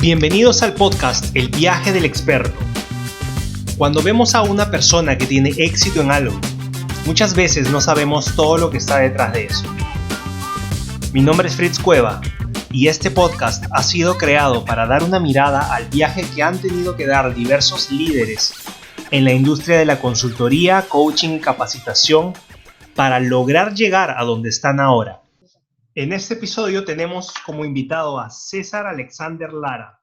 Bienvenidos al podcast El viaje del experto. Cuando vemos a una persona que tiene éxito en algo, muchas veces no sabemos todo lo que está detrás de eso. Mi nombre es Fritz Cueva y este podcast ha sido creado para dar una mirada al viaje que han tenido que dar diversos líderes en la industria de la consultoría, coaching y capacitación para lograr llegar a donde están ahora. En este episodio tenemos como invitado a César Alexander Lara.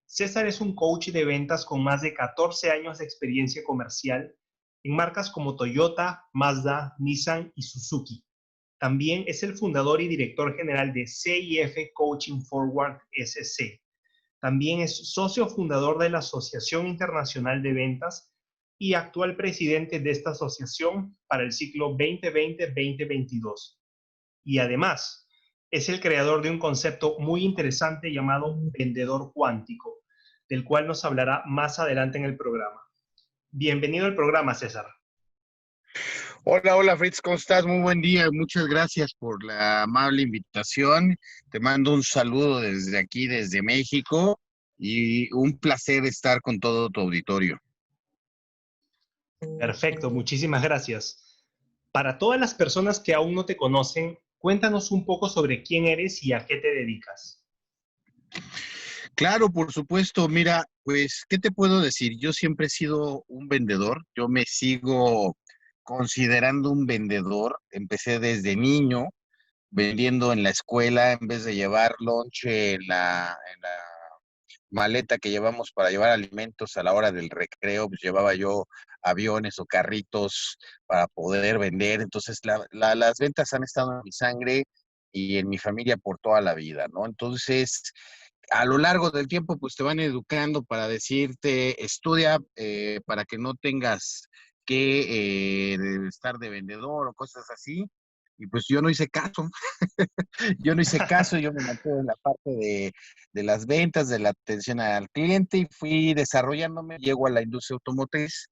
César es un coach de ventas con más de 14 años de experiencia comercial en marcas como Toyota, Mazda, Nissan y Suzuki. También es el fundador y director general de CIF Coaching Forward SC. También es socio fundador de la Asociación Internacional de Ventas y actual presidente de esta asociación para el ciclo 2020-2022. Y además, es el creador de un concepto muy interesante llamado vendedor cuántico, del cual nos hablará más adelante en el programa. Bienvenido al programa, César. Hola Fritz, ¿cómo estás? Muy buen día, muchas gracias por la amable invitación. Te mando un saludo desde aquí, desde México, y un placer estar con todo tu auditorio. Perfecto, muchísimas gracias. Para todas las personas que aún no te conocen, cuéntanos un poco sobre quién eres y a qué te dedicas. Claro, por supuesto. Mira, pues, ¿qué te puedo decir? Yo siempre he sido un vendedor. Yo me sigo considerando un vendedor. Empecé desde niño vendiendo en la escuela en vez de llevar lonche en la maleta que llevamos para llevar alimentos a la hora del recreo, pues llevaba yo aviones o carritos para poder vender. Entonces, las ventas han estado en mi sangre y en mi familia por toda la vida, ¿no? Entonces, a lo largo del tiempo, pues te van educando para decirte, estudia para que no tengas que estar de vendedor o cosas así. Y pues yo no hice caso. Yo me mantuve en la parte de las ventas, de la atención al cliente y fui desarrollándome. Llego a la industria automotriz.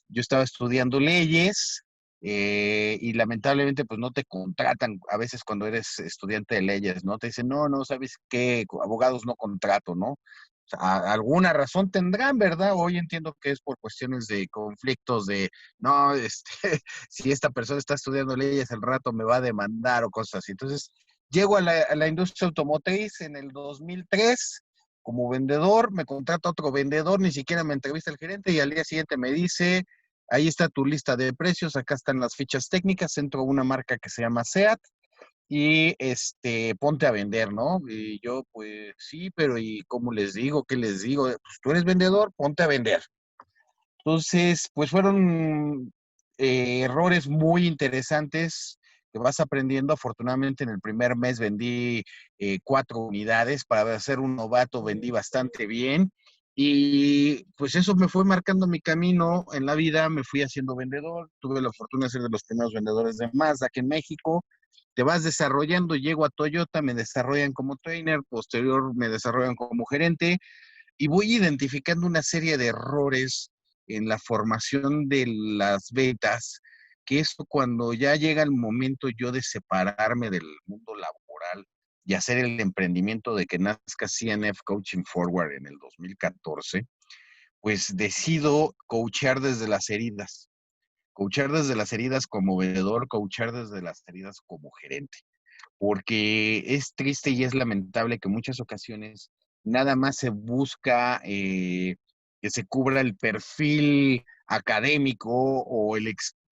Yo estaba estudiando leyes y lamentablemente pues no te contratan a veces cuando eres estudiante de leyes, ¿no? Te dicen, no, ¿sabes qué? Abogados no contrato, ¿no? O sea, alguna razón tendrán, ¿verdad? Hoy entiendo que es por cuestiones de conflictos de, no, si esta persona está estudiando leyes, al rato me va a demandar o cosas así. Entonces, llego a la industria automotriz en el 2003 como vendedor, me contrata otro vendedor, ni siquiera me entrevista el gerente y al día siguiente me dice, ahí está tu lista de precios, acá están las fichas técnicas, entro a una marca que se llama SEAT y ponte a vender, ¿no? Y yo, pues sí, pero ¿y cómo les digo? ¿Qué les digo? Pues tú eres vendedor, ponte a vender. Entonces, pues fueron errores muy interesantes que vas aprendiendo. Afortunadamente, en el primer mes vendí 4 unidades. Para ser un novato, vendí bastante bien. Y pues eso me fue marcando mi camino en la vida. Me fui haciendo vendedor. Tuve la fortuna de ser de los primeros vendedores de Mazda aquí en México. Te vas desarrollando, llego a Toyota, me desarrollan como trainer, posterior me desarrollan como gerente y voy identificando una serie de errores en la formación de las ventas, que eso cuando ya llega el momento yo de separarme del mundo laboral y hacer el emprendimiento de que nazca CNF Coaching Forward en el 2014, pues decido coachar desde las heridas como vendedor, coachar desde las heridas como gerente, porque es triste y es lamentable que en muchas ocasiones nada más se busca que se cubra el perfil académico o la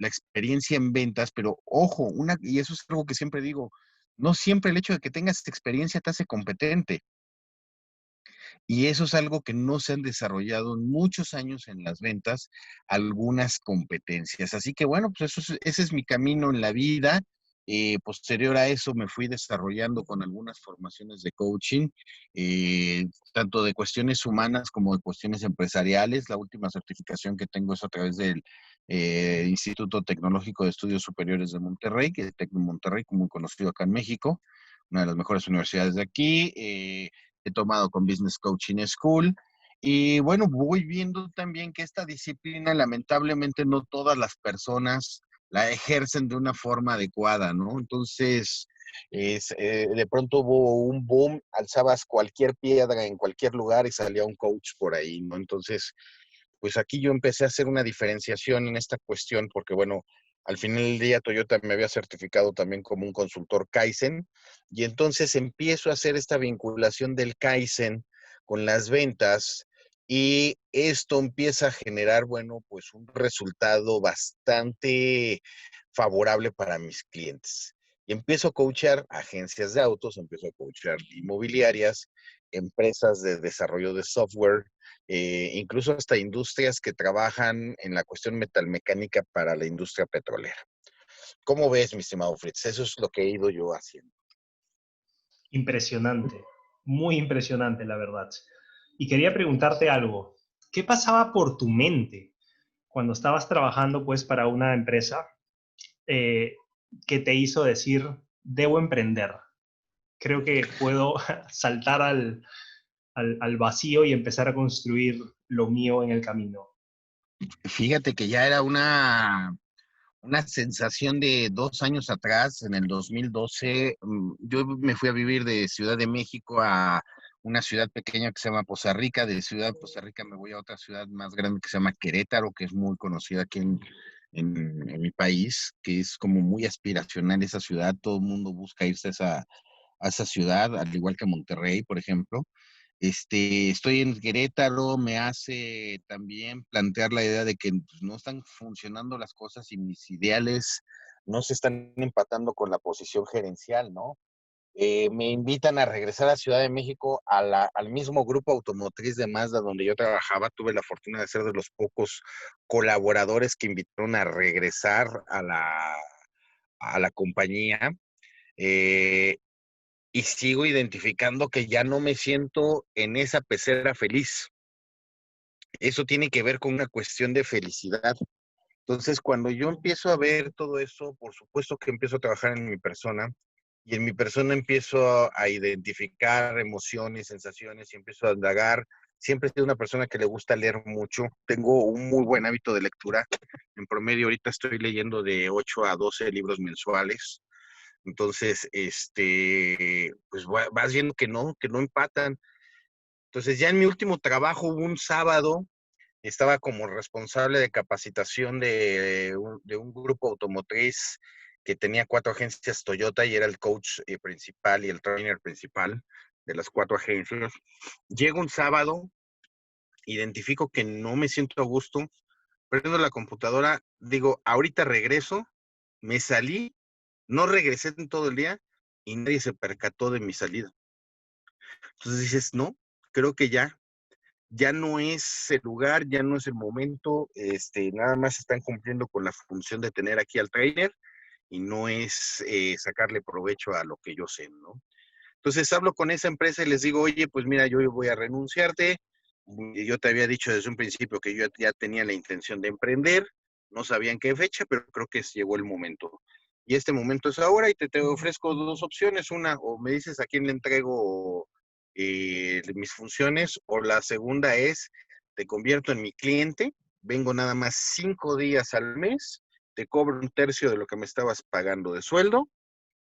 experiencia en ventas, pero ojo, y eso es algo que siempre digo, no siempre el hecho de que tengas experiencia te hace competente. Y eso es algo que no se han desarrollado en muchos años en las ventas, algunas competencias. Así que bueno, pues ese es mi camino en la vida. Posterior a eso me fui desarrollando con algunas formaciones de coaching, tanto de cuestiones humanas como de cuestiones empresariales. La última certificación que tengo es a través del Instituto Tecnológico de Estudios Superiores de Monterrey, que es Tecno Monterrey, muy conocido acá en México, una de las mejores universidades de aquí. He tomado con Business Coaching School. Y bueno, voy viendo también que esta disciplina, lamentablemente, no todas las personas la ejercen de una forma adecuada, ¿no? Entonces, De pronto hubo un boom, alzabas cualquier piedra en cualquier lugar y salía un coach por ahí, ¿no? Entonces, pues aquí yo empecé a hacer una diferenciación en esta cuestión, porque bueno, al final del día Toyota me había certificado también como un consultor Kaizen, y entonces empiezo a hacer esta vinculación del Kaizen con las ventas, y esto empieza a generar, bueno, pues un resultado bastante favorable para mis clientes. Y empiezo a coachar agencias de autos, empiezo a coachar inmobiliarias, empresas de desarrollo de software, incluso hasta industrias que trabajan en la cuestión metalmecánica para la industria petrolera. ¿Cómo ves, mi estimado Fritz? Eso es lo que he ido yo haciendo. Impresionante, muy impresionante, la verdad. Y quería preguntarte algo. ¿Qué pasaba por tu mente cuando estabas trabajando pues para una empresa eh, que te hizo decir, debo emprender? Creo que puedo saltar al vacío y empezar a construir lo mío en el camino. Fíjate que ya era una sensación de 2 años atrás, en el 2012. Yo me fui a vivir de Ciudad de México a una ciudad pequeña que se llama Poza Rica. De Ciudad de Poza Rica me voy a otra ciudad más grande que se llama Querétaro, que es muy conocida aquí en mi país, que es como muy aspiracional esa ciudad. Todo el mundo busca irse a esa ciudad, al igual que Monterrey, por ejemplo. Estoy en Querétaro, me hace también plantear la idea de que pues, no están funcionando las cosas y mis ideales no se están empatando con la posición gerencial, ¿no? Me invitan a regresar a Ciudad de México al mismo grupo automotriz de Mazda donde yo trabajaba. Tuve la fortuna de ser de los pocos colaboradores que invitaron a regresar a la compañía. Eh, y sigo identificando que ya no me siento en esa pecera feliz. Eso tiene que ver con una cuestión de felicidad. Entonces, cuando yo empiezo a ver todo eso, por supuesto que empiezo a trabajar en mi persona, y en mi persona empiezo a identificar emociones, sensaciones, y empiezo a indagar. Siempre he sido una persona que le gusta leer mucho. Tengo un muy buen hábito de lectura. En promedio, ahorita estoy leyendo de 8 a 12 libros mensuales. Entonces, pues vas viendo que no empatan. Entonces, ya en mi último trabajo, hubo un sábado, estaba como responsable de capacitación de un grupo automotriz que tenía 4 agencias Toyota, y era el coach principal y el trainer principal de las 4 agencias. Llego un sábado, identifico que no me siento a gusto, prendo la computadora, digo, ahorita regreso, me salí, no regresé en todo el día y nadie se percató de mi salida. Entonces dices, no, creo que ya no es el lugar, ya no es el momento. Nada más están cumpliendo con la función de tener aquí al trainer, y no es sacarle provecho a lo que yo sé, ¿no? Entonces hablo con esa empresa y les digo, oye, pues mira, yo voy a renunciarte. Yo te había dicho desde un principio que yo ya tenía la intención de emprender, no sabía en qué fecha, pero creo que llegó el momento. Y este momento es ahora, y te ofrezco 2 opciones. Una, o me dices a quién le entrego mis funciones, o la segunda es, te convierto en mi cliente, vengo nada más 5 días al mes, te cobro un tercio de lo que me estabas pagando de sueldo,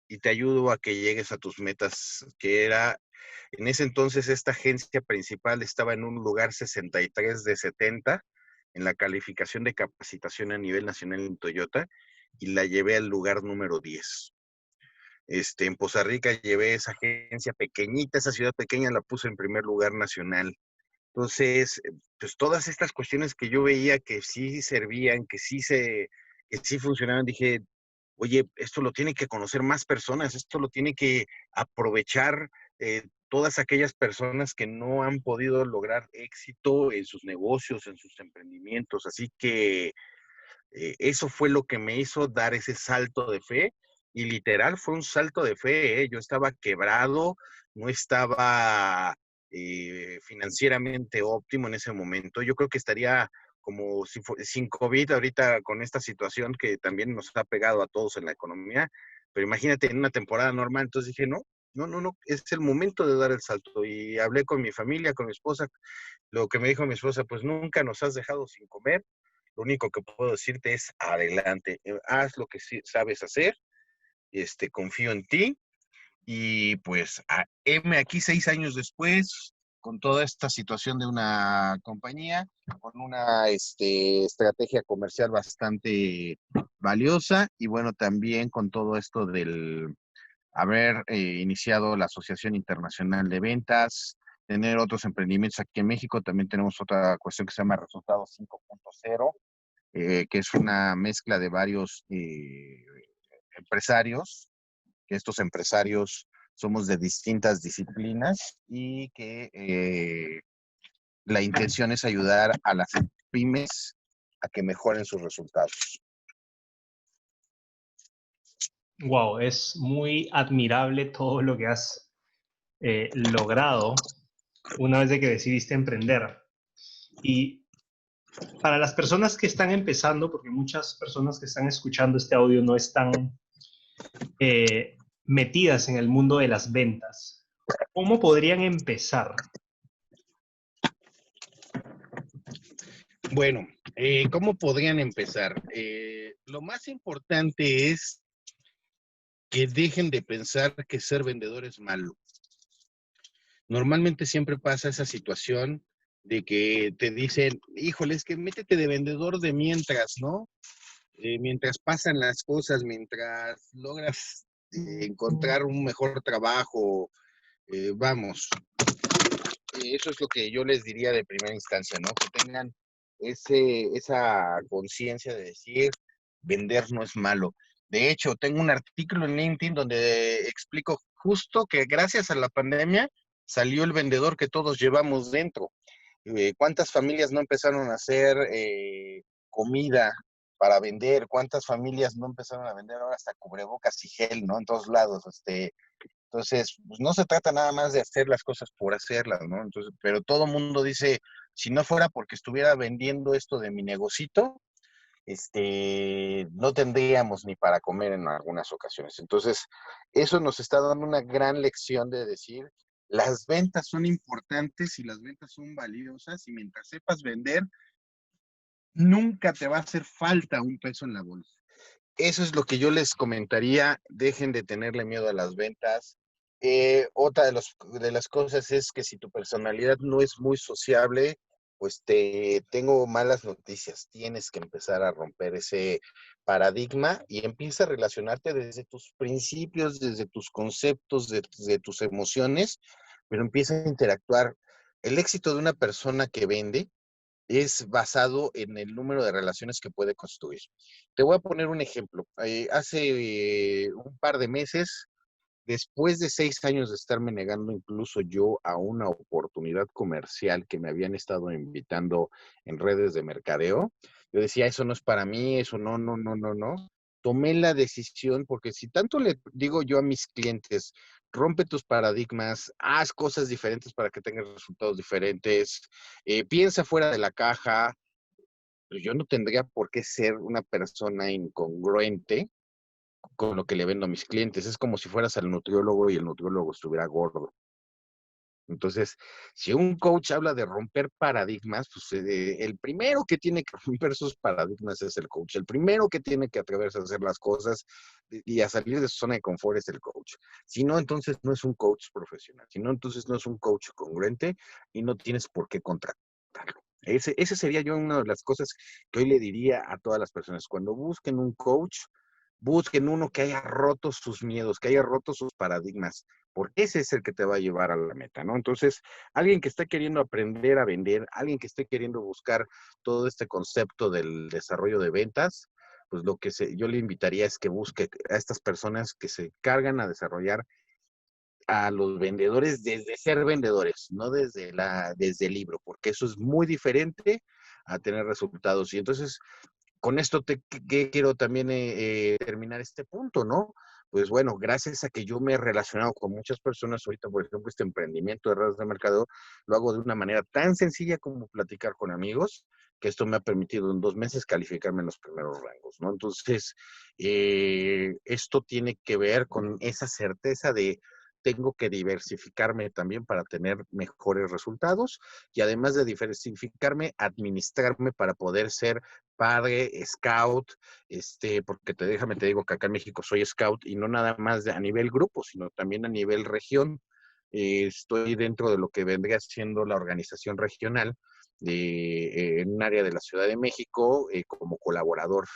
y te ayudo a que llegues a tus metas, que era, en ese entonces esta agencia principal estaba en un lugar 63 de 70 en la calificación de capacitación a nivel nacional en Toyota, y la llevé al lugar número 10. En Poza Rica llevé esa agencia pequeñita, esa ciudad pequeña, la puse en primer lugar nacional. Entonces, pues todas estas cuestiones que yo veía que sí servían, que sí funcionaban, dije, oye, esto lo tiene que conocer más personas, esto lo tiene que aprovechar todas aquellas personas que no han podido lograr éxito en sus negocios, en sus emprendimientos. Así que eso fue lo que me hizo dar ese salto de fe, y literal fue un salto de fe. Yo estaba quebrado, no estaba financieramente óptimo en ese momento. Yo creo que estaría como si sin COVID ahorita, con esta situación que también nos ha pegado a todos en la economía, pero imagínate en una temporada normal. Entonces dije, no, no, no, no, es el momento de dar el salto. Y hablé con mi familia, con mi esposa. Lo que me dijo mi esposa, pues nunca nos has dejado sin comer. Lo único que puedo decirte es adelante, haz lo que sí sabes hacer, confío en ti, Y pues, M aquí 6 años después, con toda esta situación de una compañía, con una estrategia comercial bastante valiosa y bueno, también con todo esto del haber iniciado la Asociación Internacional de Ventas, tener otros emprendimientos aquí en México. También tenemos otra cuestión que se llama Resultados 5.0, que es una mezcla de varios empresarios, que estos empresarios somos de distintas disciplinas y que la intención es ayudar a las pymes a que mejoren sus resultados. Wow, es muy admirable todo lo que has logrado una vez de que decidiste emprender. Y para las personas que están empezando, porque muchas personas que están escuchando este audio no están metidas en el mundo de las ventas, ¿cómo podrían empezar? Bueno, ¿cómo podrían empezar? Lo más importante es que dejen de pensar que ser vendedor es malo. Normalmente siempre pasa esa situación de que te dicen, híjole, es que métete de vendedor de mientras, ¿no? Mientras pasan las cosas, mientras logras encontrar un mejor trabajo, vamos, eso es lo que yo les diría de primera instancia, ¿no? Que tengan esa conciencia de decir, vender no es malo. De hecho, tengo un artículo en LinkedIn donde explico justo que gracias a la pandemia salió el vendedor que todos llevamos dentro. ¿Cuántas familias no empezaron a hacer comida para vender? ¿Cuántas familias no empezaron a vender ahora hasta cubrebocas y gel, ¿no? En todos lados. Entonces, pues no se trata nada más de hacer las cosas por hacerlas, ¿no? Entonces, pero todo mundo dice, si no fuera porque estuviera vendiendo esto de mi negocito, no tendríamos ni para comer en algunas ocasiones. Entonces, eso nos está dando una gran lección de decir, las ventas son importantes y las ventas son valiosas y mientras sepas vender, nunca te va a hacer falta un peso en la bolsa. Eso es lo que yo les comentaría, dejen de tenerle miedo a las ventas. Otra de las cosas es que si tu personalidad no es muy sociable, pues te tengo malas noticias. Tienes que empezar a romper ese paradigma y empieza a relacionarte desde tus principios, desde tus conceptos, desde tus emociones, pero empieza a interactuar. El éxito de una persona que vende es basado en el número de relaciones que puede construir. Te voy a poner un ejemplo. Hace un par de meses, después de 6 años de estarme negando incluso yo a una oportunidad comercial que me habían estado invitando en redes de mercadeo, yo decía, eso no es para mí, eso no, no, no, no, no. Tomé la decisión porque si tanto le digo yo a mis clientes, rompe tus paradigmas, haz cosas diferentes para que tengas resultados diferentes, piensa fuera de la caja, pues yo no tendría por qué ser una persona incongruente con lo que le vendo a mis clientes. Es como si fueras al nutriólogo y el nutriólogo estuviera gordo. Entonces, si un coach habla de romper paradigmas, pues el primero que tiene que romper sus paradigmas es el coach. El primero que tiene que atreverse a hacer las cosas y a salir de su zona de confort es el coach. Si no, entonces no es un coach profesional. Si no, entonces no es un coach congruente y no tienes por qué contratarlo. Ese sería yo una de las cosas que hoy le diría a todas las personas. Cuando busquen un coach, busquen uno que haya roto sus miedos, que haya roto sus paradigmas, porque ese es el que te va a llevar a la meta, ¿no? Entonces, alguien que esté queriendo aprender a vender, alguien que esté queriendo buscar todo este concepto del desarrollo de ventas, pues yo le invitaría es que busque a estas personas que se cargan a desarrollar a los vendedores desde ser vendedores, no desde el libro, porque eso es muy diferente a tener resultados. Y entonces, con esto que quiero también terminar este punto, ¿no? Pues bueno, gracias a que yo me he relacionado con muchas personas, ahorita, por ejemplo, este emprendimiento de redes de mercado, lo hago de una manera tan sencilla como platicar con amigos, que esto me ha permitido en 2 meses calificarme en los primeros rangos, ¿no? Entonces, esto tiene que ver con esa certeza de tengo que diversificarme también para tener mejores resultados y además de diversificarme, administrarme para poder ser padre, scout, porque déjame te digo que acá en México soy scout y no nada más a nivel grupo, sino también a nivel región. Estoy dentro de lo que vendría siendo la organización regional en un área de la Ciudad de México como colaborador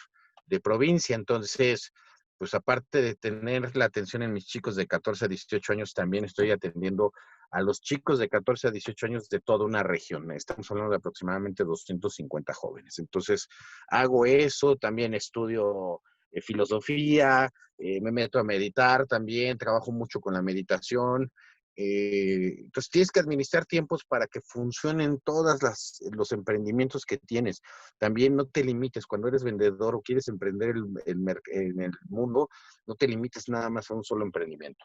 de provincia. Entonces, pues aparte de tener la atención en mis chicos de 14 a 18 años, también estoy atendiendo a los chicos de 14 a 18 años de toda una región. Estamos hablando de aproximadamente 250 jóvenes. Entonces, hago eso, también estudio filosofía, me meto a meditar también, trabajo mucho con la meditación. Entonces tienes que administrar tiempos para que funcionen todos los emprendimientos que tienes. También no te limites cuando eres vendedor o quieres emprender en el mundo, no te limites nada más a un solo emprendimiento.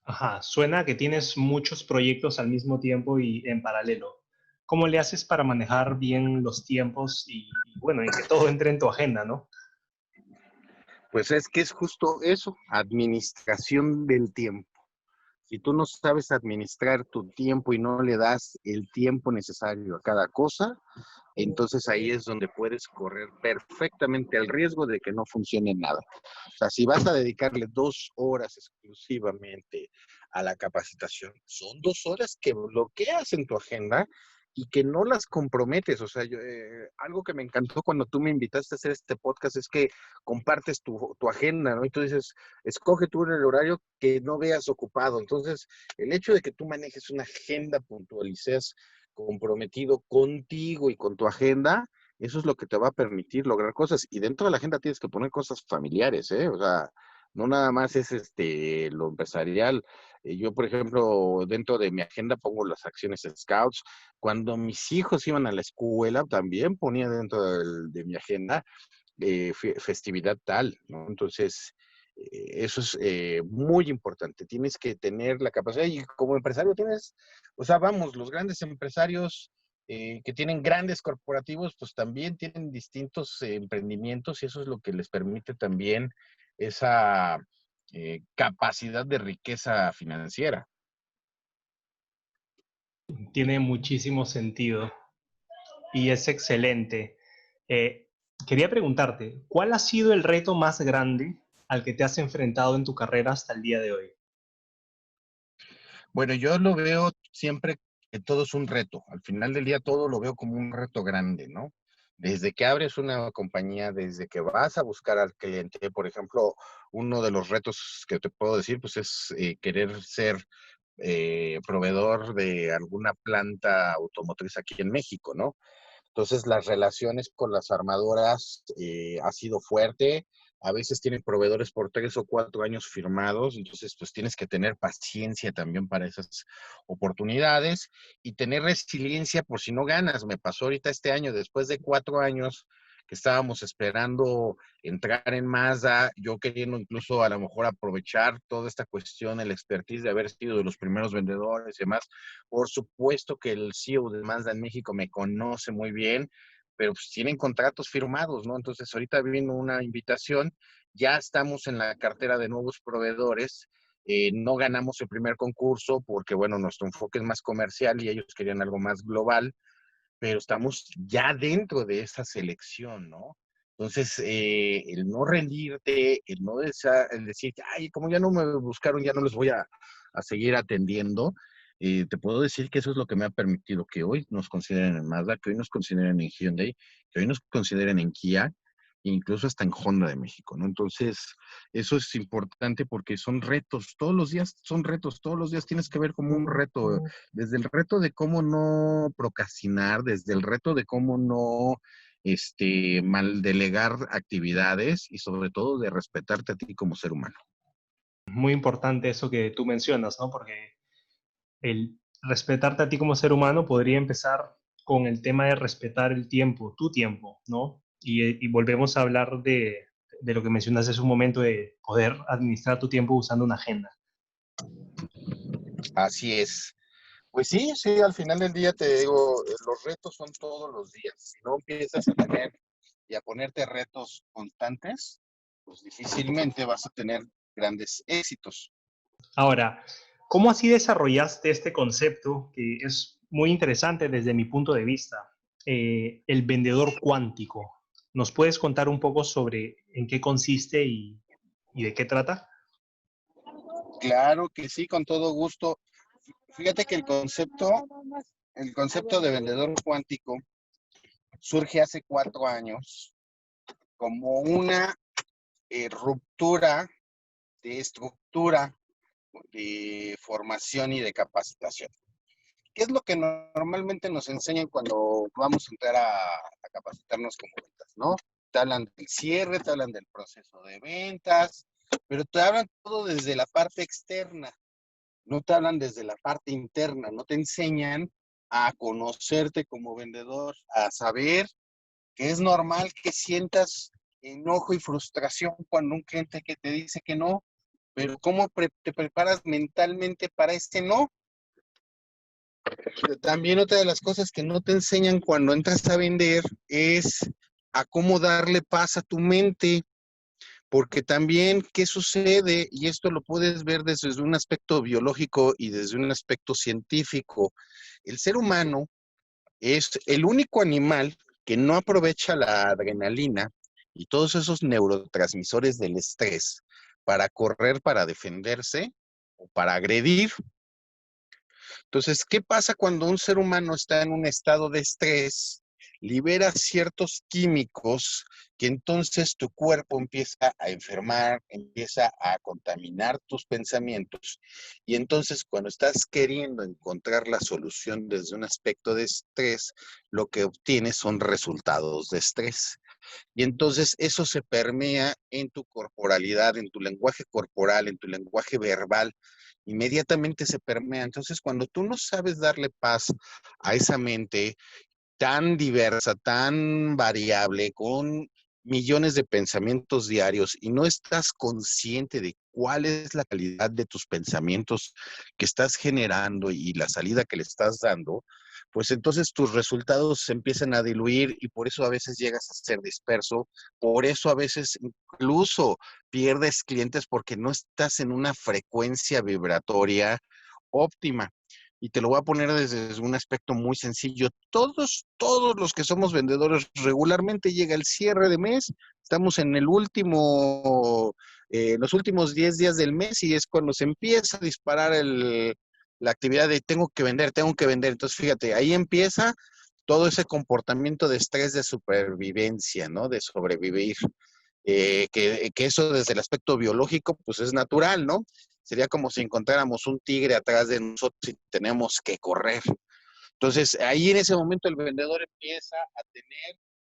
Ajá, suena que tienes muchos proyectos al mismo tiempo y en paralelo. ¿Cómo le haces para manejar bien los tiempos y bueno, y que todo entre en tu agenda, ¿no? Pues es que es justo eso, administración del tiempo. Si tú no sabes administrar tu tiempo y no le das el tiempo necesario a cada cosa, entonces ahí es donde puedes correr perfectamente el riesgo de que no funcione nada. O sea, si vas a dedicarle 2 horas exclusivamente a la capacitación, son 2 horas que bloqueas en tu agenda y que no las comprometes. O sea, algo que me encantó cuando tú me invitaste a hacer este podcast es que compartes tu agenda, ¿no? Y tú dices, escoge tú el horario que no veas ocupado. Entonces, el hecho de que tú manejes una agenda puntual y seas comprometido contigo y con tu agenda, eso es lo que te va a permitir lograr cosas. Y dentro de la agenda tienes que poner cosas familiares, ¿eh? O sea, no nada más es lo empresarial. Yo, por ejemplo, dentro de mi agenda pongo las acciones Scouts. Cuando mis hijos iban a la escuela, también ponía dentro de mi agenda festividad tal, ¿no? Entonces, eso es muy importante. Tienes que tener la capacidad y como empresario tienes, o sea, vamos, los grandes empresarios que tienen grandes corporativos, pues también tienen distintos emprendimientos y eso es lo que les permite también esa capacidad de riqueza financiera. Tiene muchísimo sentido y es excelente. Eh, Quería preguntarte, ¿cuál ha sido el reto más grande al que te has enfrentado en tu carrera hasta el día de hoy? Bueno, yo lo veo siempre que todo es un reto. Al final del día todo lo veo como un reto grande, ¿no? Desde que abres una compañía, desde que vas a buscar al cliente, por ejemplo, uno de los retos que te puedo decir, pues es querer ser proveedor de alguna planta automotriz aquí en México, ¿no? Entonces, las relaciones con las armadoras ha sido fuerte. A veces tienen proveedores por 3 o 4 años firmados, entonces pues tienes que tener paciencia también para esas oportunidades y tener resiliencia por si no ganas. Me pasó ahorita este año, después de 4 años que estábamos esperando entrar en Mazda, yo queriendo incluso a lo mejor aprovechar toda esta cuestión, el expertise de haber sido de los primeros vendedores y demás. Por supuesto que el CEO de Mazda en México me conoce muy bien, pero pues tienen contratos firmados, ¿no? Entonces ahorita vino una invitación, ya estamos en la cartera de nuevos proveedores, no ganamos el primer concurso porque, bueno, nuestro enfoque es más comercial y ellos querían algo más global, pero estamos ya dentro de esa selección, ¿no? Entonces, el no rendirte, el decir, ay, como ya no me buscaron, ya no les voy a seguir atendiendo, te puedo decir que eso es lo que me ha permitido que hoy nos consideren en Mazda, que hoy nos consideren en Hyundai, que hoy nos consideren en Kia, incluso hasta en Honda de México, ¿no? Entonces, eso es importante porque son retos, todos los días son retos, todos los días tienes que ver como un reto, desde el reto de cómo no procrastinar, desde el reto de cómo no mal delegar actividades y sobre todo de respetarte a ti como ser humano. Muy importante eso que tú mencionas, ¿no? Porque el respetarte a ti como ser humano podría empezar con el tema de respetar el tiempo, tu tiempo, ¿no? Y volvemos a hablar de lo que mencionaste hace un momento, de poder administrar tu tiempo usando una agenda. Así es. Pues sí, sí, al final del día te digo, los retos son todos los días. Si no empiezas a tener y a ponerte retos constantes, pues difícilmente vas a tener grandes éxitos. Ahora, ¿cómo así desarrollaste este concepto que es muy interesante desde mi punto de vista? El vendedor cuántico. ¿Nos puedes contar un poco sobre en qué consiste y de qué trata? Claro que sí, con todo gusto. Fíjate que el concepto de vendedor cuántico surge hace 4 años como una ruptura de estructura de formación y de capacitación. ¿Qué es lo que normalmente nos enseñan cuando vamos a entrar a capacitarnos como ventas, no? Te hablan del cierre, te hablan del proceso de ventas, pero te hablan todo desde la parte externa, no te hablan desde la parte interna, no te enseñan a conocerte como vendedor, a saber que es normal que sientas enojo y frustración cuando un cliente que te dice que no, pero ¿cómo te preparas mentalmente para ese no? También otra de las cosas que no te enseñan cuando entras a vender es a cómo darle paz a tu mente, porque también, ¿qué sucede? Y esto lo puedes ver desde un aspecto biológico y desde un aspecto científico. El ser humano es el único animal que no aprovecha la adrenalina y todos esos neurotransmisores del estrés para correr, para defenderse o para agredir. Entonces, ¿qué pasa cuando un ser humano está en un estado de estrés? Libera ciertos químicos que entonces tu cuerpo empieza a enfermar, empieza a contaminar tus pensamientos. Y entonces cuando estás queriendo encontrar la solución desde un aspecto de estrés, lo que obtienes son resultados de estrés. Y entonces eso se permea en tu corporalidad, en tu lenguaje corporal, en tu lenguaje verbal, inmediatamente se permea. Entonces, cuando tú no sabes darle paz a esa mente tan diversa, tan variable, con millones de pensamientos diarios y no estás consciente de cuál es la calidad de tus pensamientos que estás generando y la salida que le estás dando, pues entonces tus resultados se empiezan a diluir y por eso a veces llegas a ser disperso, por eso a veces incluso pierdes clientes porque no estás en una frecuencia vibratoria óptima. Y te lo voy a poner desde un aspecto muy sencillo. Todos los que somos vendedores regularmente llega el cierre de mes, estamos en los últimos 10 días del mes y es cuando se empieza a disparar la actividad de tengo que vender, tengo que vender. Entonces, fíjate, ahí empieza todo ese comportamiento de estrés de supervivencia, ¿no? De sobrevivir. Que eso desde el aspecto biológico, pues es natural, ¿no? Sería como si encontráramos un tigre atrás de nosotros y tenemos que correr. Entonces, ahí en ese momento el vendedor empieza a tener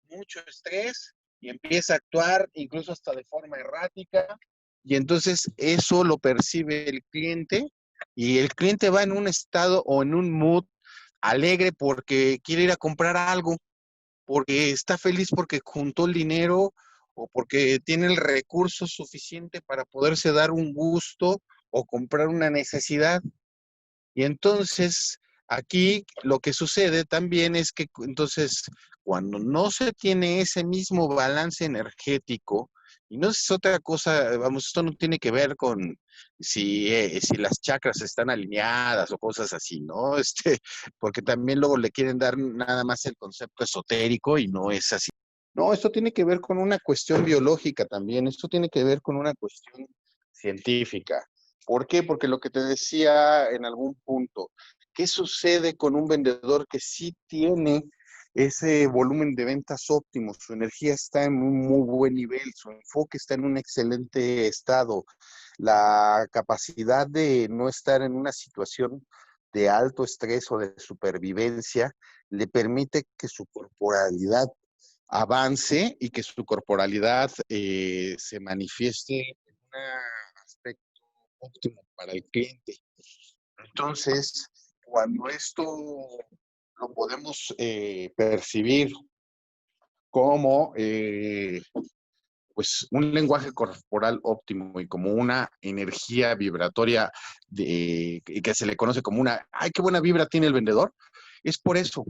mucho estrés y empieza a actuar incluso hasta de forma errática. Y entonces eso lo percibe el cliente y el cliente va en un estado o en un mood alegre porque quiere ir a comprar algo, porque está feliz porque juntó el dinero o porque tiene el recurso suficiente para poderse dar un gusto o comprar una necesidad. Y entonces, aquí lo que sucede también es que entonces, cuando no se tiene ese mismo balance energético, y no es otra cosa, vamos, esto no tiene que ver con si las chakras están alineadas o cosas así, ¿no? Porque también luego le quieren dar nada más el concepto esotérico y no es así. No, esto tiene que ver con una cuestión biológica también, esto tiene que ver con una cuestión científica. ¿Por qué? Porque lo que te decía en algún punto, ¿qué sucede con un vendedor que sí tiene ese volumen de ventas óptimo? Su energía está en un muy buen nivel, su enfoque está en un excelente estado, la capacidad de no estar en una situación de alto estrés o de supervivencia le permite que su corporalidad avance y que su corporalidad se manifieste en un aspecto óptimo para el cliente. Entonces, cuando esto lo podemos percibir como pues un lenguaje corporal óptimo y como una energía vibratoria que se le conoce como una, ay, qué buena vibra tiene el vendedor, es por eso,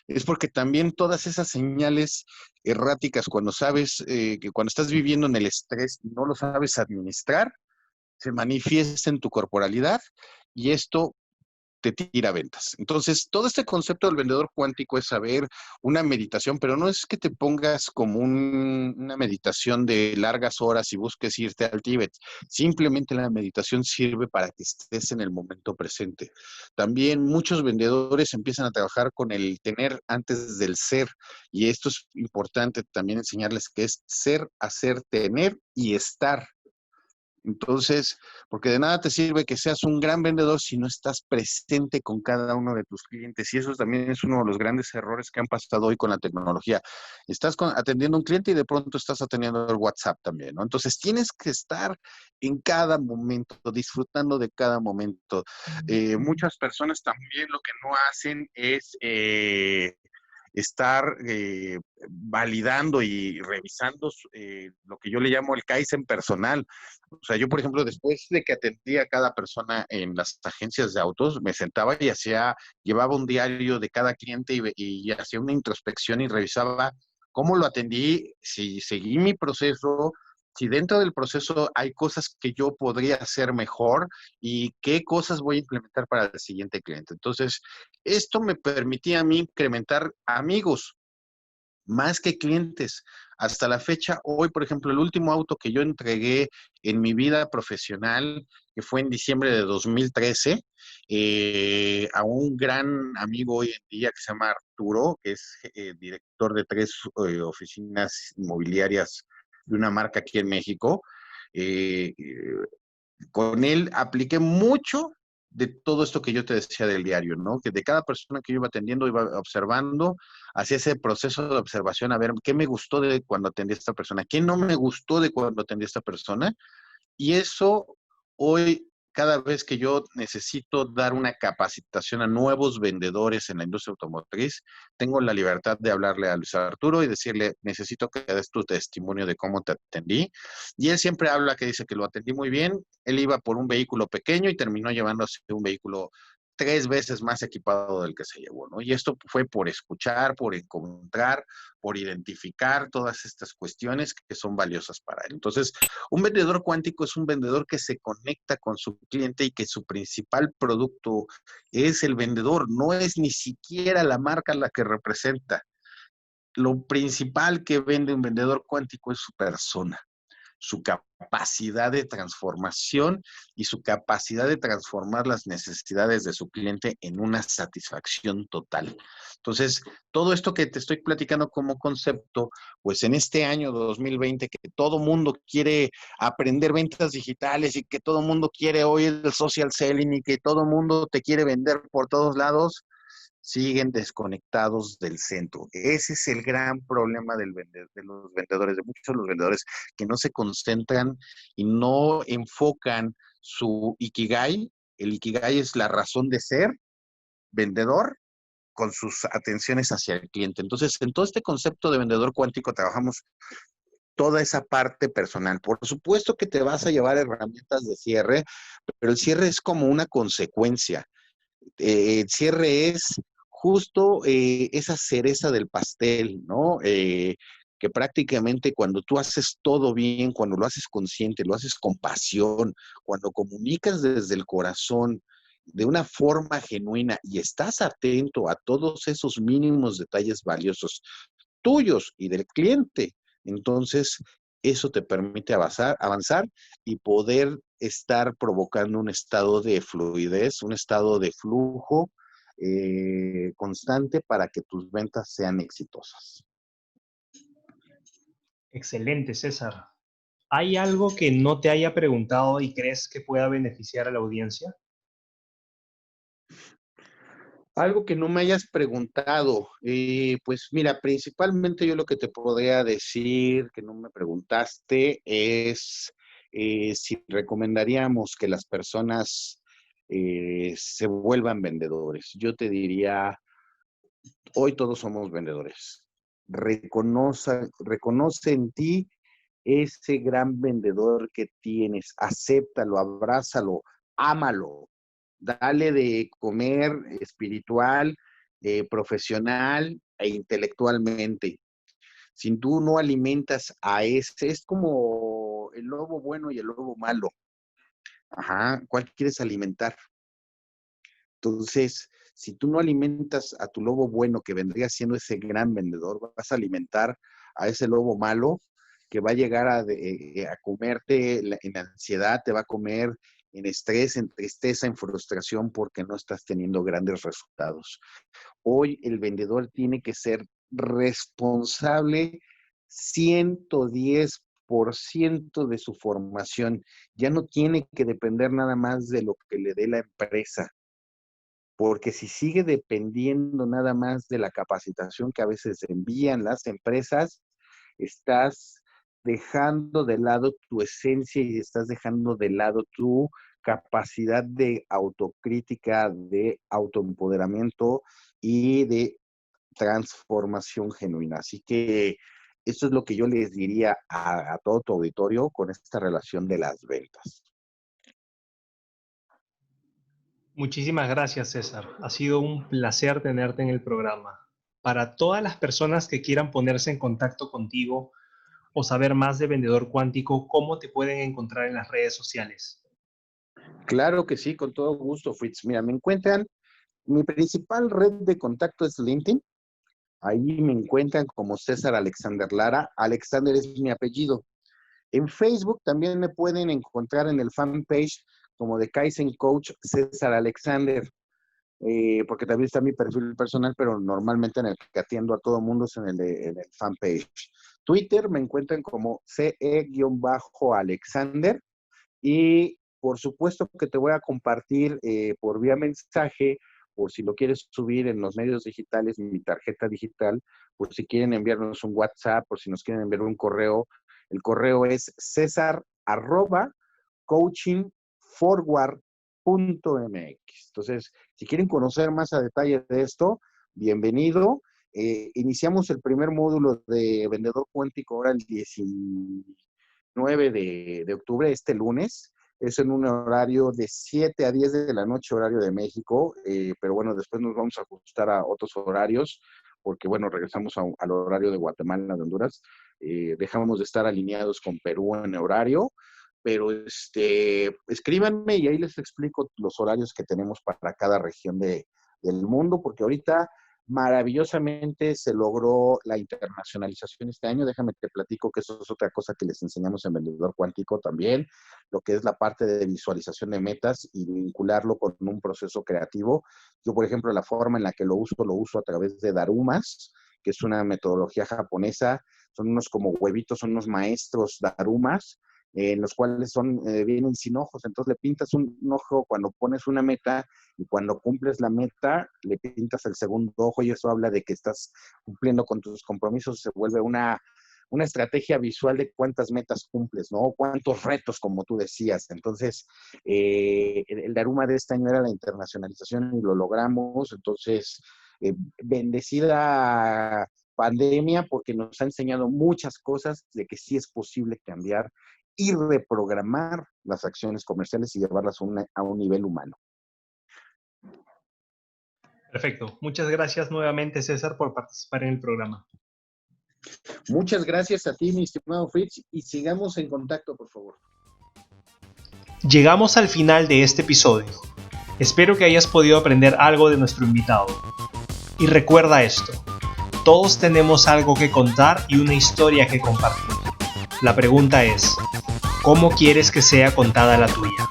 es porque también todas esas señales erráticas cuando sabes que cuando estás viviendo en el estrés y no lo sabes administrar, se manifiesta en tu corporalidad y esto te tira ventas. Entonces, todo este concepto del vendedor cuántico es saber una meditación, pero no es que te pongas como una meditación de largas horas y busques irte al Tíbet. Simplemente la meditación sirve para que estés en el momento presente. También muchos vendedores empiezan a trabajar con el tener antes del ser, y esto es importante también enseñarles que es ser, hacer, tener y estar. Entonces, porque de nada te sirve que seas un gran vendedor si no estás presente con cada uno de tus clientes. Y eso también es uno de los grandes errores que han pasado hoy con la tecnología. Estás atendiendo a un cliente y de pronto estás atendiendo el WhatsApp también, ¿no? Entonces, tienes que estar en cada momento, disfrutando de cada momento. Muchas personas también lo que no hacen es estar validando y revisando lo que yo le llamo el Kaizen personal. O sea, yo, por ejemplo, después de que atendía a cada persona en las agencias de autos, me sentaba y llevaba un diario de cada cliente y hacía una introspección y revisaba cómo lo atendí, si seguí mi proceso, si dentro del proceso hay cosas que yo podría hacer mejor y qué cosas voy a implementar para el siguiente cliente. Entonces, esto me permitía a mí incrementar amigos más que clientes. Hasta la fecha, hoy, por ejemplo, el último auto que yo entregué en mi vida profesional, que fue en diciembre de 2013, a un gran amigo hoy en día que se llama Arturo, que es director de 3 oficinas inmobiliarias de una marca aquí en México. Eh, con él apliqué mucho de todo esto que yo te decía del diario, ¿no? Que de cada persona que yo iba atendiendo, iba observando, hacía ese proceso de observación, a ver qué me gustó de cuando atendí a esta persona, qué no me gustó de cuando atendí a esta persona, y eso hoy, cada vez que yo necesito dar una capacitación a nuevos vendedores en la industria automotriz, tengo la libertad de hablarle a Luis Arturo y decirle, necesito que des tu testimonio de cómo te atendí. Y él siempre habla que dice que lo atendí muy bien. Él iba por un vehículo pequeño y terminó llevándose un vehículo 3 veces más equipado del que se llevó, ¿no? Y esto fue por escuchar, por encontrar, por identificar todas estas cuestiones que son valiosas para él. Entonces, un vendedor cuántico es un vendedor que se conecta con su cliente y que su principal producto es el vendedor, no es ni siquiera la marca la que representa. Lo principal que vende un vendedor cuántico es su persona, su capacidad de transformación y su capacidad de transformar las necesidades de su cliente en una satisfacción total. Entonces, todo esto que te estoy platicando como concepto, pues en este año 2020 que todo mundo quiere aprender ventas digitales y que todo mundo quiere oír el social selling y que todo mundo te quiere vender por todos lados, siguen desconectados del centro. Ese es el gran problema de los vendedores, de muchos de los vendedores, que no se concentran y no enfocan su Ikigai. El Ikigai es la razón de ser vendedor con sus atenciones hacia el cliente. Entonces, en todo este concepto de vendedor cuántico trabajamos toda esa parte personal. Por supuesto que te vas a llevar herramientas de cierre, pero el cierre es como una consecuencia. El cierre es justo esa cereza del pastel, ¿no? Que prácticamente cuando tú haces todo bien, cuando lo haces consciente, lo haces con pasión, cuando comunicas desde el corazón de una forma genuina y estás atento a todos esos mínimos detalles valiosos tuyos y del cliente, entonces eso te permite avanzar y poder estar provocando un estado de fluidez, un estado de flujo constante para que tus ventas sean exitosas. Excelente, César. ¿Hay algo que no te haya preguntado y crees que pueda beneficiar a la audiencia? Algo que no me hayas preguntado, pues mira, principalmente yo lo que te podría decir que no me preguntaste es si recomendaríamos que las personas se vuelvan vendedores. Yo te diría, hoy todos somos vendedores. Reconoce en ti ese gran vendedor que tienes, acéptalo, abrázalo, ámalo, dale de comer espiritual, profesional e intelectualmente. Si tú no alimentas a ese, es como el lobo bueno y el lobo malo. Ajá, ¿cuál quieres alimentar? Entonces, si tú no alimentas a tu lobo bueno, que vendría siendo ese gran vendedor, vas a alimentar a ese lobo malo que va a llegar a comerte en ansiedad, te va a comer en estrés, en tristeza, en frustración, porque no estás teniendo grandes resultados. Hoy el vendedor tiene que ser responsable 110% de su formación. Ya no tiene que depender nada más de lo que le dé la empresa, porque si sigue dependiendo nada más de la capacitación que a veces envían las empresas, estás dejando de lado tu esencia y estás dejando de lado tu capacidad de autocrítica, de autoempoderamiento y de transformación genuina. Así que eso es lo que yo les diría a todo tu auditorio con esta relación de las ventas. Muchísimas gracias, César. Ha sido un placer tenerte en el programa. Para todas las personas que quieran ponerse en contacto contigo o saber más de Vendedor Cuántico, ¿cómo te pueden encontrar en las redes sociales? Claro que sí, con todo gusto, Fritz. Mira, me encuentran, mi principal red de contacto es LinkedIn. Ahí me encuentran como César Alexander Lara. Alexander es mi apellido. En Facebook también me pueden encontrar en el fanpage como de Kaizen Coach César Alexander, porque también está mi perfil personal, pero normalmente en el que atiendo a todo mundo es en el fanpage. Twitter me encuentran como CE-Alexander y por supuesto que te voy a compartir por vía mensaje, o si lo quieres subir en los medios digitales, mi tarjeta digital, por si quieren enviarnos un WhatsApp, por si nos quieren enviar un correo. El correo es cesar@coachingforward.mx. Entonces, si quieren conocer más a detalle de esto, bienvenido. Iniciamos el primer módulo de Vendedor Cuántico ahora el 19 de octubre, este lunes. Es en un horario de 7 a 10 de la noche, horario de México, pero bueno, después nos vamos a ajustar a otros horarios, porque bueno, regresamos al horario de Guatemala, de Honduras. Dejamos de estar alineados con Perú en horario, pero escríbanme y ahí les explico los horarios que tenemos para cada región del mundo, porque ahorita maravillosamente se logró la internacionalización este año. Déjame te platico que eso es otra cosa que les enseñamos en Vendedor Cuántico también, lo que es la parte de visualización de metas y vincularlo con un proceso creativo. Yo, por ejemplo, la forma en la que lo uso a través de darumas, que es una metodología japonesa. Son unos como huevitos, son unos maestros darumas, en los cuales vienen sin ojos. Entonces le pintas un ojo cuando pones una meta y cuando cumples la meta le pintas el segundo ojo, y eso habla de que estás cumpliendo con tus compromisos. Se vuelve una estrategia visual de cuántas metas cumples, ¿no? Cuántos retos, como tú decías. Entonces, el Daruma de este año era la internacionalización y lo logramos. Entonces, bendecida pandemia, porque nos ha enseñado muchas cosas de que sí es posible cambiar y reprogramar las acciones comerciales y llevarlas a un nivel humano. Perfecto. Muchas gracias nuevamente, César, por participar en el programa. Muchas gracias a ti, mi estimado Fritz, y sigamos en contacto, por favor. Llegamos al final de este episodio. Espero que hayas podido aprender algo de nuestro invitado. Y recuerda esto, todos tenemos algo que contar y una historia que compartir. La pregunta es, ¿cómo quieres que sea contada la tuya?